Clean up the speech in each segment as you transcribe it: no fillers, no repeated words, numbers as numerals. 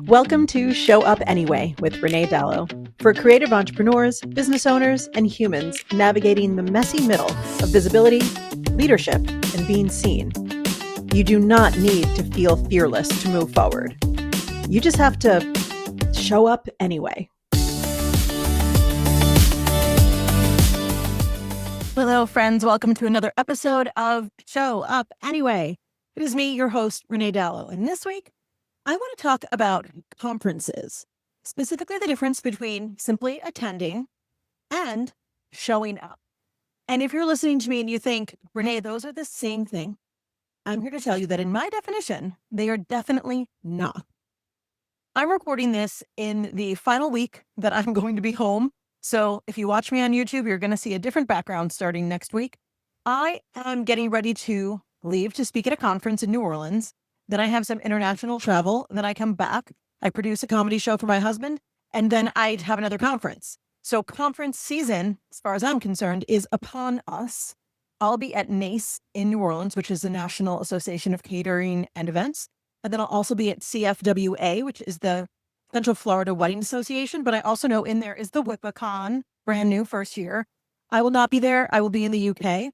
Welcome to Show Up Anyway with Renee Dallow for creative entrepreneurs, business owners, and humans navigating the messy middle of visibility, leadership, and being seen. You do not need to feel fearless to move forward. You just have to show up anyway. Hello, friends. Welcome to another episode of Show Up Anyway. It is me, your host, Renee Dallow, and this week, I want to talk about conferences, specifically the difference between simply attending and showing up. And if you're listening to me and you think, Renee, those are the same thing, I'm here to tell you that in my definition, they are definitely not. I'm recording this in the final week that I'm going to be home. So if you watch me on YouTube, you're going to see a different background starting next week. I am getting ready to leave to speak at a conference in New Orleans. Then I have some international travel. Then I come back. I produce a comedy show for my husband. And then I have another conference. So conference season, as far as I'm concerned, is upon us. I'll be at NACE in New Orleans, which is the National Association of Catering and Events. And then I'll also be at CFWA, which is the Central Florida Wedding Association. But I also know in there is the WIPACON, brand new first year. I will not be there. I will be in the UK.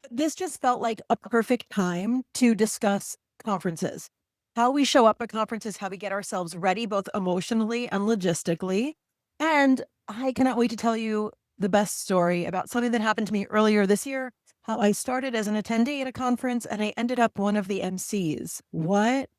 This just felt like a perfect time to discuss conferences, how we show up at conferences, how we get ourselves ready, both emotionally and logistically. And I cannot wait to tell you the best story about something that happened to me earlier this year, how I started as an attendee at a conference and I ended up one of the MCs. What?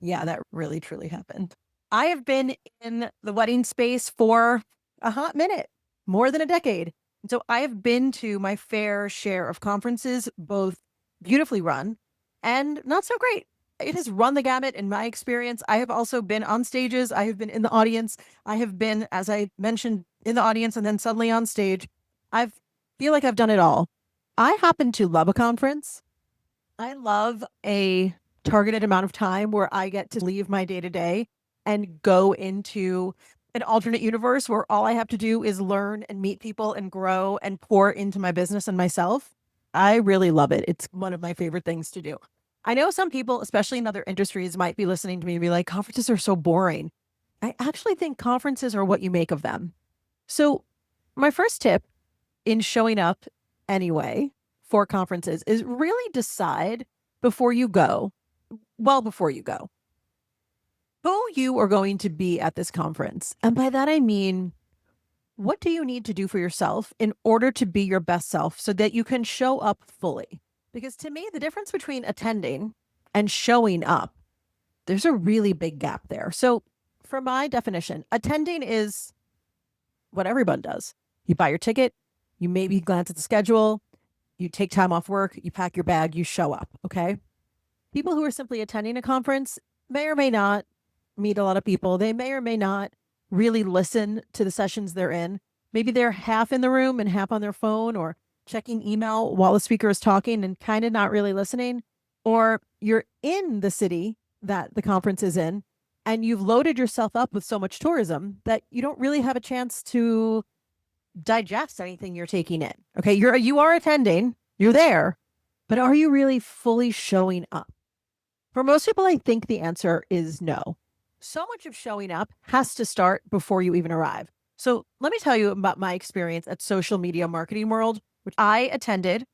Yeah, that really, truly happened. I have been in the wedding space for a hot minute, more than a decade. And so I have been to my fair share of conferences, both beautifully run and not so great. It has run the gamut in my experience. I have also been on stages. I have been in the audience. I have been, as I mentioned, in the audience and then suddenly on stage. I feel like I've done it all. I happen to love a conference. I love a targeted amount of time where I get to leave my day-to-day and go into an alternate universe where all I have to do is learn and meet people and grow and pour into my business and myself. I really love it. It's one of my favorite things to do. I know some people, especially in other industries, might be listening to me and be like, conferences are so boring. I actually think conferences are what you make of them. So my first tip in showing up anyway for conferences is really decide before you go, before you go, who you are going to be at this conference. And by that, I mean, what do you need to do for yourself in order to be your best self so that you can show up fully? Because to me, the difference between attending and showing up, there's a really big gap there. So for my definition, attending is what everyone does. You buy your ticket, you maybe glance at the schedule, you take time off work, you pack your bag, you show up, okay? People who are simply attending a conference may or may not meet a lot of people. They may or may not really listen to the sessions they're in. Maybe they're half in the room and half on their phone or checking email while the speaker is talking and kind of not really listening. Or you're in the city that the conference is in and you've loaded yourself up with so much tourism that you don't really have a chance to digest anything you're taking in. Okay, you are attending, you're there, but are you really fully showing up? For most people, I think the answer is no. So much of showing up has to start before you even arrive. So let me tell you about my experience at Social Media Marketing World, which I attended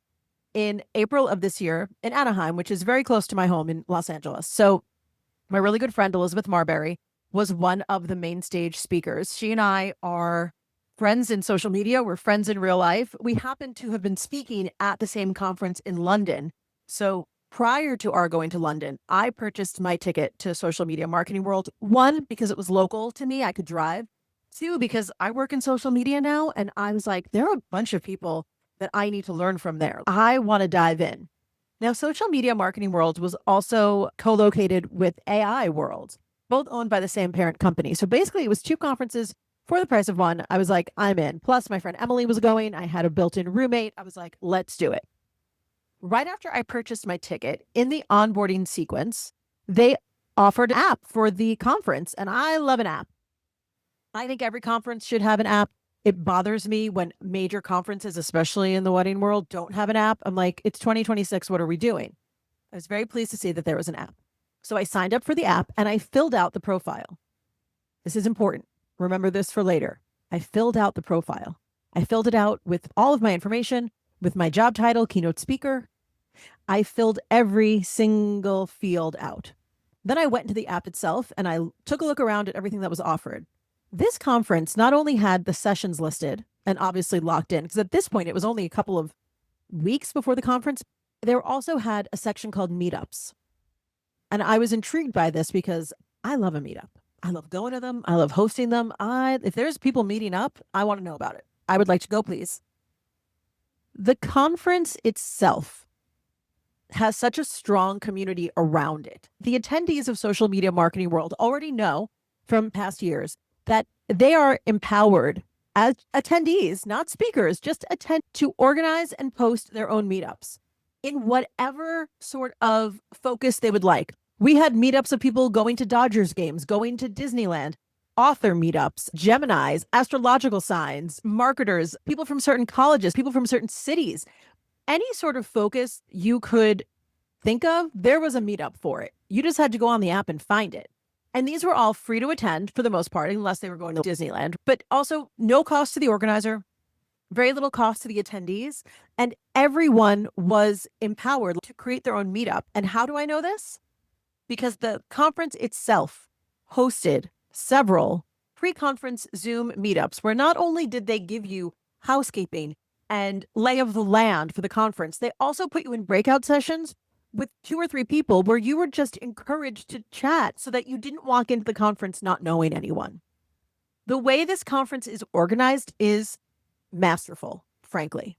in April of this year in Anaheim, which is very close to my home in Los Angeles. So my really good friend, Elizabeth Marbury, was one of the main stage speakers. She and I are friends in social media. We're friends in real life. We happen to have been speaking at the same conference in London. So prior to our going to London, I purchased my ticket to Social Media Marketing World. One, because it was local to me, I could drive. Two, because I work in social media now, and I was like, there are a bunch of people that I need to learn from there. I want to dive in. Now, Social Media Marketing World was also co-located with AI World, both owned by the same parent company. So basically, it was two conferences for the price of one. I was like, I'm in. Plus, my friend Emily was going. I had a built-in roommate. I was like, let's do it. Right after I purchased my ticket, in the onboarding sequence, they offered an app for the conference, and I love an app. I think every conference should have an app. It bothers me when major conferences, especially in the wedding world, don't have an app. I'm like, it's 2026. What are we doing? I was very pleased to see that there was an app. So I signed up for the app and I filled out the profile. This is important. Remember this for later. I filled out the profile. I filled it out with all of my information, with my job title, keynote speaker. I filled every single field out. Then I went into the app itself and I took a look around at everything that was offered. This conference not only had the sessions listed and obviously locked in, because at this point it was only a couple of weeks before the conference, there also had a section called meetups. And I was intrigued by this because I love a meetup. I love going to them. I love hosting them. If there's people meeting up, I want to know about it. I would like to go, please. The conference itself has such a strong community around it. The attendees of Social Media Marketing World already know from past years that they are empowered as attendees, not speakers, just attend to organize and post their own meetups in whatever sort of focus they would like. We had meetups of people going to Dodgers games, going to Disneyland, author meetups, Geminis, astrological signs, marketers, people from certain colleges, people from certain cities. Any sort of focus you could think of, there was a meetup for it. You just had to go on the app and find it. And these were all free to attend for the most part, unless they were going to Disneyland, but also no cost to the organizer, very little cost to the attendees, and everyone was empowered to create their own meetup. And how do I know this? Because the conference itself hosted several pre-conference Zoom meetups where not only did they give you housekeeping and lay of the land for the conference, they also put you in breakout sessions with 2 or 3 people where you were just encouraged to chat so that you didn't walk into the conference not knowing anyone. The way this conference is organized is masterful, frankly.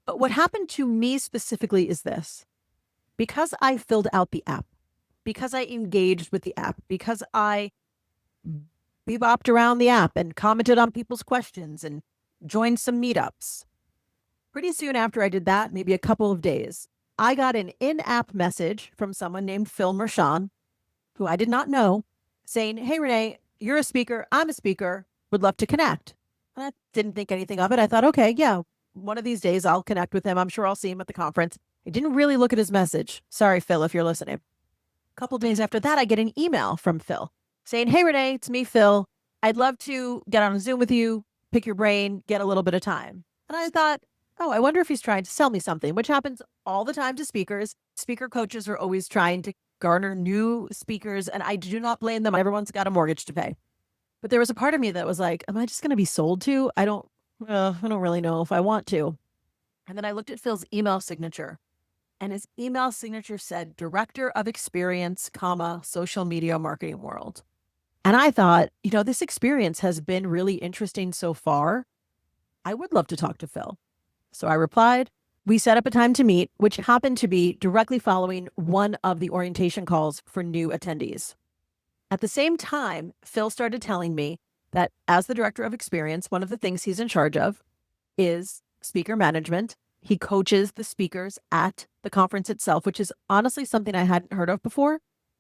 But what happened to me specifically is this. Because I filled out the app, because I engaged with the app, because I bebopped around the app and commented on people's questions and joined some meetups. Pretty soon after I did that, maybe a couple of days, I got an in-app message from someone named Phil Mershon, who I did not know, saying, "Hey, Renee, you're a speaker. I'm a speaker. Would love to connect." And I didn't think anything of it. I thought, okay, yeah, one of these days I'll connect with him. I'm sure I'll see him at the conference. I didn't really look at his message. Sorry, Phil, if you're listening. A couple of days after that, I get an email from Phil saying, "Hey, Renee, it's me, Phil. I'd love to get on a Zoom with you, pick your brain, get a little bit of time." And I thought, oh, I wonder if he's trying to sell me something, which happens all the time to speakers. Speaker coaches are always trying to garner new speakers, and I do not blame them. Everyone's got a mortgage to pay. But there was a part of me that was like, am I just going to be sold to? I don't really know if I want to. And then I looked at Phil's email signature, and his email signature said Director of Experience, Social Media Marketing World. And I thought, this experience has been really interesting so far. I would love to talk to Phil. So I replied. We set up a time to meet, which happened to be directly following one of the orientation calls for new attendees. At the same time, Phil started telling me that as the Director of Experience, one of the things he's in charge of is speaker management. He coaches the speakers at the conference itself, which is honestly something I hadn't heard of before.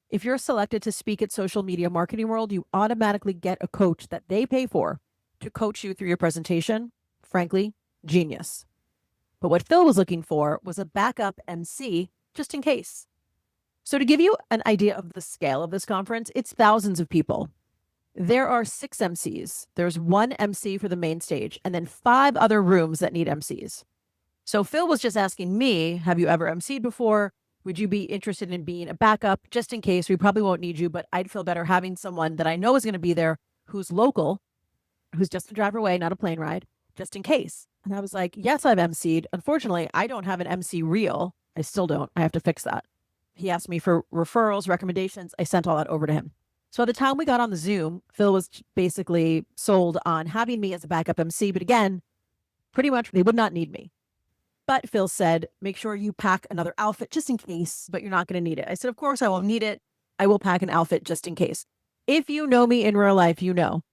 If you're selected to speak at Social Media Marketing World, you automatically get a coach that they pay for to coach you through your presentation. Frankly, genius. But what Phil was looking for was a backup MC just in case. So to give you an idea of the scale of this conference, it's thousands of people. There are 6 MCs. There's 1 MC for the main stage and then 5 other rooms that need MCs. So Phil was just asking me, have you ever MC'd before? Would you be interested in being a backup just in case? We probably won't need you, but I'd feel better having someone that I know is going to be there who's local, who's just a drive away, not a plane ride, just in case. And I was like, yes, I've MC'd. Unfortunately, I don't have an MC reel. I still don't. I have to fix that. He asked me for referrals, recommendations. I sent all that over to him. So at the time we got on the Zoom, Phil was basically sold on having me as a backup MC. But again, pretty much they would not need me. But Phil said, make sure you pack another outfit just in case, but you're not going to need it. I said, of course I won't need it. I will pack an outfit just in case. If you know me in real life, you know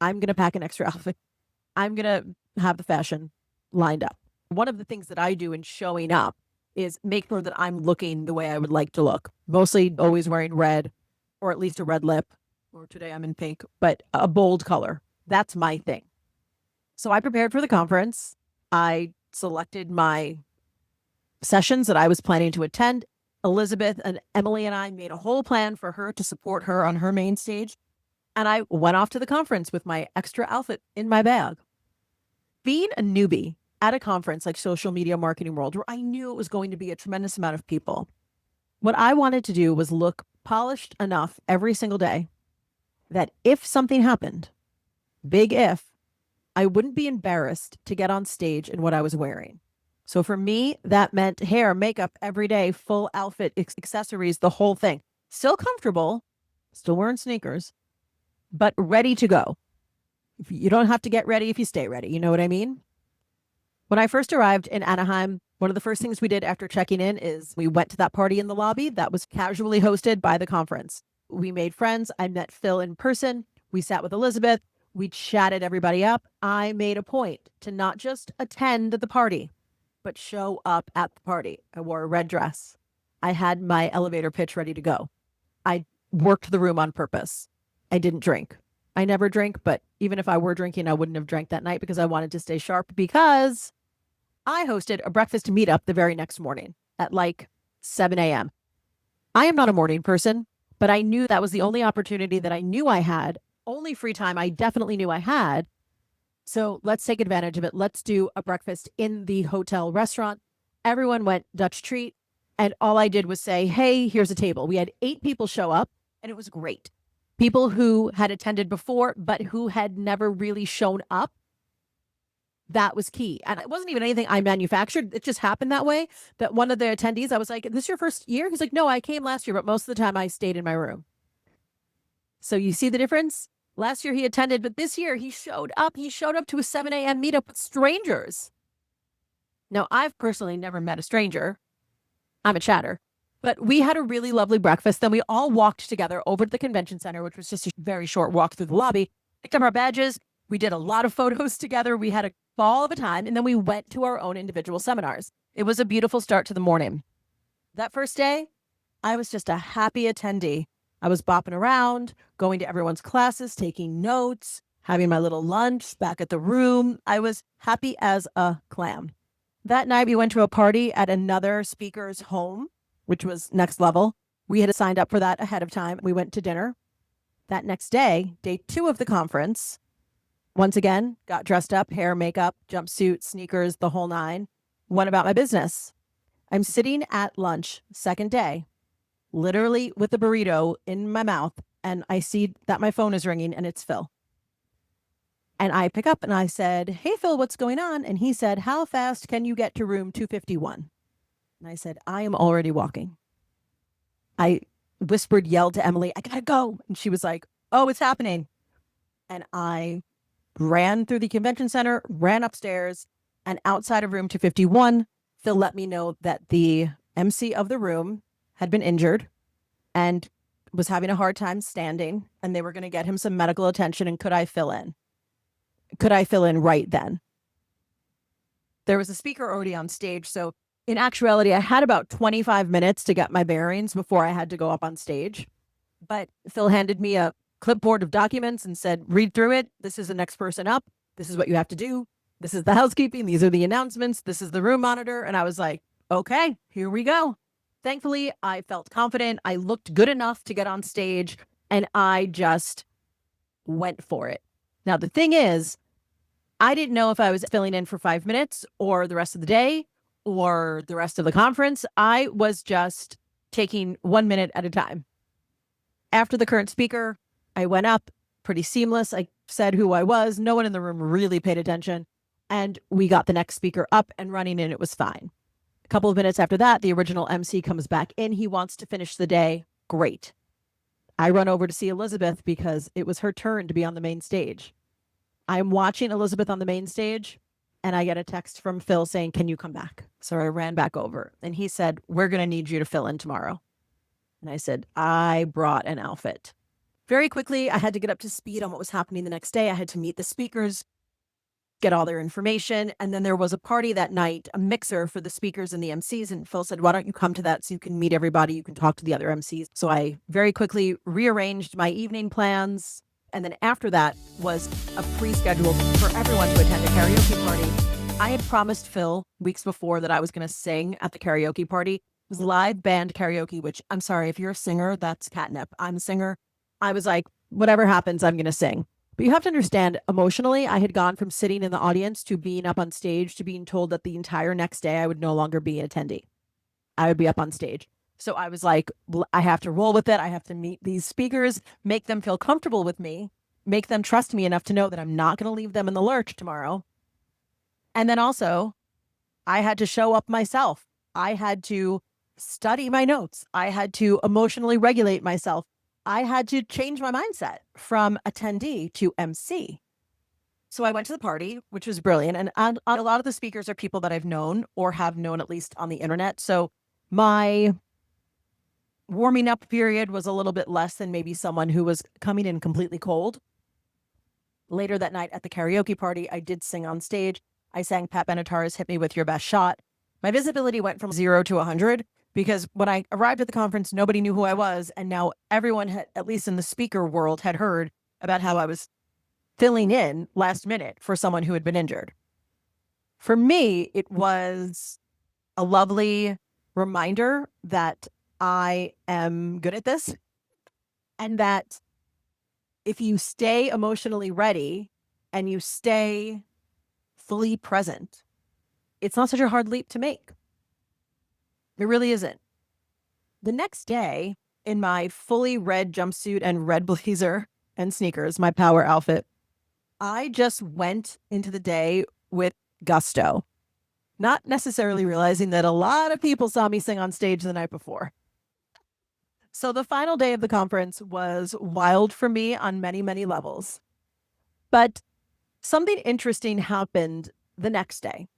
I'm going to pack an extra outfit. I'm going to have the fashion lined up. One of the things that I do in showing up is make sure that I'm looking the way I would like to look. Mostly always wearing red, or at least a red lip, or today I'm in pink, but a bold color. That's my thing. So I prepared for the conference. I selected my sessions that I was planning to attend. Elizabeth and Emily and I made a whole plan for her to support her on her main stage. And I went off to the conference with my extra outfit in my bag. Being a newbie at a conference like Social Media Marketing World, where I knew it was going to be a tremendous amount of people, what I wanted to do was look polished enough every single day that if something happened, big if, I wouldn't be embarrassed to get on stage in what I was wearing. So for me, that meant hair, makeup every day, full outfit, accessories, the whole thing. Still comfortable, still wearing sneakers, but ready to go. You don't have to get ready if you stay ready. You know what I mean? When I first arrived in Anaheim, one of the first things we did after checking in is we went to that party in the lobby that was casually hosted by the conference. We made friends. I met Phil in person. We sat with Elizabeth. We chatted everybody up. I made a point to not just attend the party, but show up at the party. I wore a red dress. I had my elevator pitch ready to go. I worked the room on purpose. I didn't drink. I never drink, but even if I were drinking, I wouldn't have drank that night because I wanted to stay sharp, because I hosted a breakfast meetup the very next morning at like 7 a.m. I am not a morning person, but I knew that was the only opportunity that I knew I had, only free time I definitely knew I had. So let's take advantage of it. Let's do a breakfast in the hotel restaurant. Everyone went Dutch treat. And all I did was say, hey, here's a table. We had 8 people show up, and it was great. People who had attended before, but who had never really shown up. That was key. And it wasn't even anything I manufactured. It just happened that way, that one of the attendees, I was like, this your first year? He's like, no, I came last year, but most of the time I stayed in my room. So you see the difference? Last year he attended, but this year he showed up. He showed up to a 7 a.m. meetup with strangers. Now, I've personally never met a stranger. I'm a chatter. But we had a really lovely breakfast. Then we all walked together over to the convention center, which was just a very short walk through the lobby, picked up our badges. We did a lot of photos together. We had a ball of a time, and then we went to our own individual seminars. It was a beautiful start to the morning. That first day, I was just a happy attendee. I was bopping around, going to everyone's classes, taking notes, having my little lunch back at the room. I was happy as a clam. That night, we went to a party at another speaker's home, which was next level. We had signed up for that ahead of time. We went to dinner. That next day, day 2 of the conference, once again, got dressed up, hair, makeup, jumpsuit, sneakers, the whole nine. Went about my business. I'm sitting at lunch, second day, literally with a burrito in my mouth, and I see that my phone is ringing, and it's Phil. And I pick up and I said, hey, Phil, what's going on? And he said, how fast can you get to room 251? And I said, I am already walking. I whispered, yelled to Emily, I gotta go. And she was like, oh, it's happening. And I ran through the convention center, ran upstairs, and outside of room 251, Phil let me know that the MC of the room had been injured and was having a hard time standing, and they were going to get him some medical attention. And could I fill in? Could I fill in right then? There was a speaker already on stage. So in actuality, I had about 25 minutes to get my bearings before I had to go up on stage. But Phil handed me a clipboard of documents and said, read through it. This is the next person up. This is what you have to do. This is the housekeeping. These are the announcements. This is the room monitor. And I was like, okay, here we go. Thankfully, I felt confident. I looked good enough to get on stage, and I just went for it. Now, the thing is, I didn't know if I was filling in for 5 minutes or the rest of the day or the rest of the conference. I was just taking 1 minute at a time. After the current speaker, I went up, pretty seamless. I said who I was. No one in the room really paid attention. And we got the next speaker up and running, and it was fine. A couple of minutes after that, the original MC comes back in. He wants to finish the day. Great. I run over to see Elizabeth because it was her turn to be on the main stage. I'm watching Elizabeth on the main stage, and I get a text from Phil saying, can you come back? So I ran back over, and he said, we're going to need you to fill in tomorrow. And I said, I brought an outfit. Very quickly, I had to get up to speed on what was happening the next day. I had to meet the speakers, get all their information. And then there was a party that night, a mixer for the speakers and the MCs. And Phil said, why don't you come to that so you can meet everybody? You can talk to the other MCs. So I very quickly rearranged my evening plans. And then after that was a pre-schedule for everyone to attend a karaoke party. I had promised Phil weeks before that I was going to sing at the karaoke party. was live band karaoke, which I'm sorry, if you're a singer, that's catnip. I'm a singer. I was like, whatever happens, I'm going to sing. But you have to understand, emotionally, I had gone from sitting in the audience to being up on stage to being told that the entire next day I would no longer be an attendee. I would be up on stage. So I was like, I have to roll with it. I have to meet these speakers, make them feel comfortable with me, make them trust me enough to know that I'm not going to leave them in the lurch tomorrow. And then also, I had to show up myself. I had to study my notes. I had to emotionally regulate myself. I had to change my mindset from attendee to MC. So I went to the party, which was brilliant. And a lot of the speakers are people that I've known or have known at least on the internet. So my warming up period was a little bit less than maybe someone who was coming in completely cold. Later that night at the karaoke party, I did sing on stage. I sang Pat Benatar's Hit Me With Your Best Shot. My visibility went from 0 to 100 because when I arrived at the conference, nobody knew who I was. And now everyone had, at least in the speaker world, had heard about how I was filling in last minute for someone who had been injured. For me, it was a lovely reminder that I am good at this and that if you stay emotionally ready and you stay fully present, it's not such a hard leap to make. It really isn't. The next day, in my fully red jumpsuit and red blazer and sneakers, my power outfit, I just went into the day with gusto, not necessarily realizing that a lot of people saw me sing on stage the night before. So the final day of the conference was wild for me on many, many levels. But something interesting happened the next day.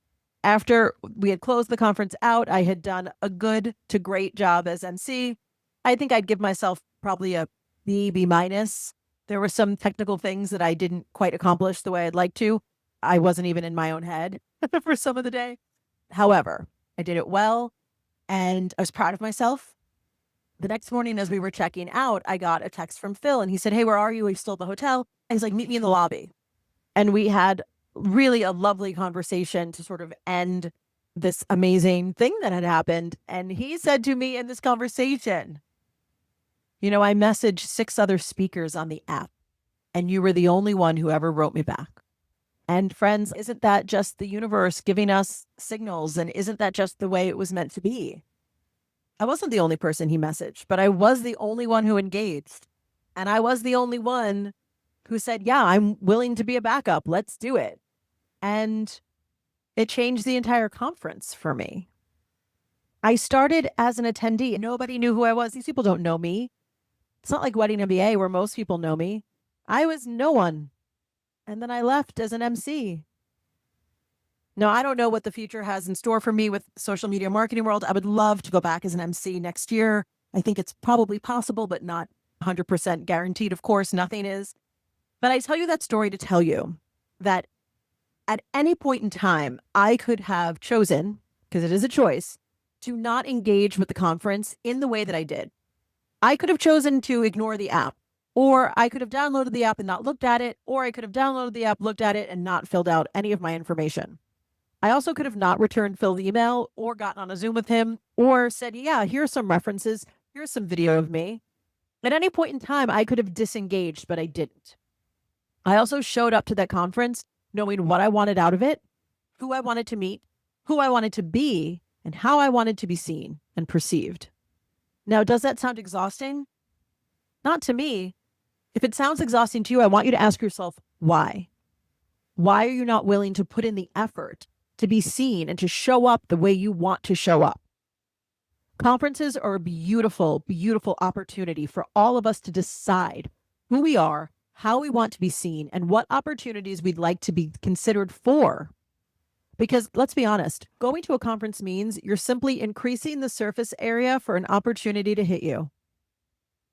After we had closed the conference out, I had done a good to great job as MC. I think I'd give myself probably a B, B minus. There were some technical things that I didn't quite accomplish the way I'd like to. I wasn't even in my own head for some of the day. However, I did it well and I was proud of myself. The next morning, as we were checking out, I got a text from Phil and he said, "Hey, where are you? Are you still at the hotel?" And he's like, "Meet me in the lobby." And we had really a lovely conversation to sort of end this amazing thing that had happened. And he said to me in this conversation, I messaged 6 other speakers on the app, and you were the only one who ever wrote me back. And friends, isn't that just the universe giving us signals? And isn't that just the way it was meant to be? I wasn't the only person he messaged, but I was the only one who engaged. And I was the only one who said, yeah, I'm willing to be a backup. Let's do it. And it changed the entire conference for me. I started as an attendee. Nobody knew who I was. These people don't know me. It's not like Wedding MBA where most people know me. I was no one. And then I left as an MC. Now, I don't know what the future has in store for me with social media marketing world. I would love to go back as an MC next year. I think it's probably possible, but not 100% guaranteed. Of course, nothing is. But I tell you that story to tell you that at any point in time, I could have chosen, because it is a choice, to not engage with the conference in the way that I did. I could have chosen to ignore the app, or I could have downloaded the app and not looked at it, or I could have downloaded the app, looked at it, and not filled out any of my information. I also could have not returned Phil's email or gotten on a Zoom with him or said, yeah, here's some references. Here's some video of me. At any point in time, I could have disengaged, but I didn't. I also showed up to that conference knowing what I wanted out of it, who I wanted to meet, who I wanted to be, and how I wanted to be seen and perceived. Now, does that sound exhausting? Not to me. If it sounds exhausting to you, I want you to ask yourself, why? Why are you not willing to put in the effort to be seen and to show up the way you want to show up? Conferences are a beautiful, beautiful opportunity for all of us to decide who we are, how we want to be seen, and what opportunities we'd like to be considered for. Because let's be honest, going to a conference means you're simply increasing the surface area for an opportunity to hit you.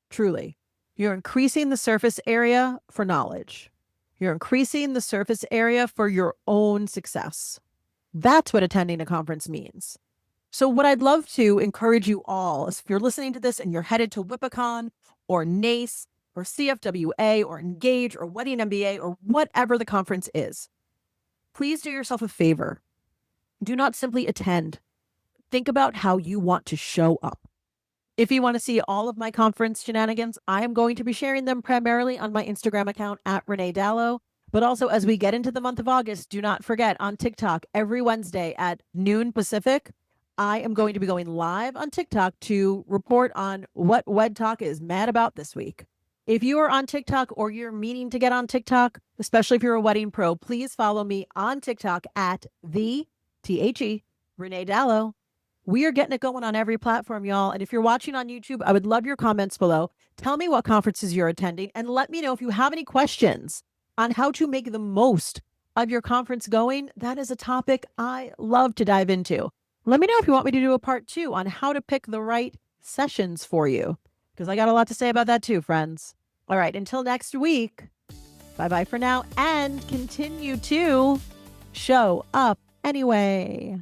Truly, you're increasing the surface area for knowledge. You're increasing the surface area for your own success. That's what attending a conference means. So what I'd love to encourage you all is if you're listening to this and you're headed to WIPACON or NACE or CFWA or Engage or Wedding MBA or whatever the conference is, please do yourself a favor. Do not simply attend. think about how you want to show up. If you want to see all of my conference shenanigans, I am going to be sharing them primarily on my Instagram account at Renee Dallow. But also, as we get into the month of August, do not forget on TikTok every Wednesday at noon Pacific, I am going to be going live on TikTok to report on what Wed Talk is mad about this week. If you are on TikTok or you're meaning to get on TikTok, especially if you're a wedding pro, please follow me on TikTok at THE Renee Dallow. We are getting it going on every platform, y'all. And if you're watching on YouTube, I would love your comments below. Tell me what conferences you're attending and let me know if you have any questions on how to make the most of your conference going. That is a topic I love to dive into. Let me know if you want me to do a part 2 on how to pick the right sessions for you, because I got a lot to say about that too, friends. All right, until next week, bye-bye for now, and continue to show up anyway.